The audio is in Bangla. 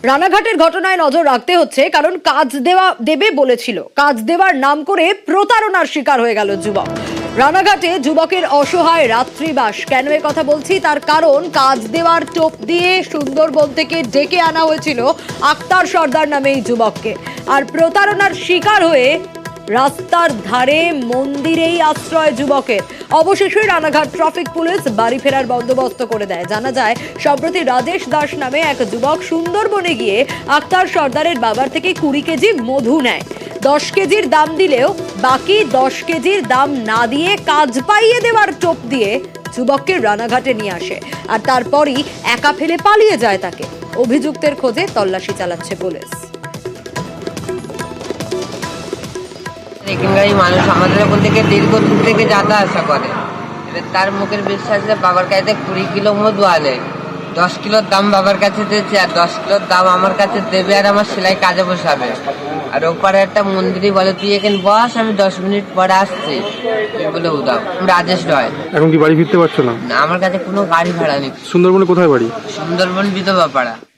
রানাঘাটের ঘটনায় নজর রাখতে হচ্ছে, কারণ কাজ দেবে বলেছিল, কাজ দেওয়ার নাম করে প্রতারণার শিকার হয়ে গেল যুবক। রানাঘাটে যুবকের অসহায় রাত্রিবাস। কেন এ কথা বলছি, তার কারণ কাজ দেওয়ার টোপ দিয়ে সুন্দরবন থেকে ডেকে আনা হয়েছিল আক্তার সর্দার নামে এই যুবককে, আর প্রতারণার শিকার হয়ে রাস্তার ধারে মন্দিরেই আশ্রয় যুবকের। অবশেষে রানাঘাট ট্রাফিক পুলিশ বাড়ি ফেরার বন্দোবস্ত করে দেয়। জানা যায়, সম্প্রতি রাজেশ দাস নামে এক যুবক সুন্দরবনে গিয়ে আক্তার সর্দারের বাবার থেকে 20 কেজি মধু নেয়। 10 কেজির দাম দিলেও বাকি 10 কেজির দাম না দিয়ে কাজ পাইয়ে দেওয়ার টোপ দিয়ে যুবককে রানাঘাটে নিয়ে আসে, আর তারপরই একা ফেলে পালিয়ে যায় তাকে। অভিযুক্তের খোঁজে তল্লাশি চালাচ্ছে পুলিশ। এখানকার মানুষ আমাদের ওখান থেকে দীর্ঘদূর থেকে যাতা আসা করে। এবার তার মুখের বিশ্বাসে বাবার কাছে 20 কিলো মধু আনে। 10 কিলোর দাম বাবার কাছে দিয়েছে, আর 10 কিলোর দাম আমার কাছে দেবে, আর আমার সেলাই কাজে বসাবে। আর ওপারে একটা মন্দিরই বলে, তুই এখানে বস, আমি 10 মিনিট পরে আসছি, তুই বলে উদাও। রাজেশ রয়। এখন কি বাড়ি ফিরতে পারছো না? না, আমার কাছে কোনো গাড়ি ভাড়া নেই। সুন্দরবনে কোথায় বাড়ি? সুন্দরবন বিধবা পাড়া।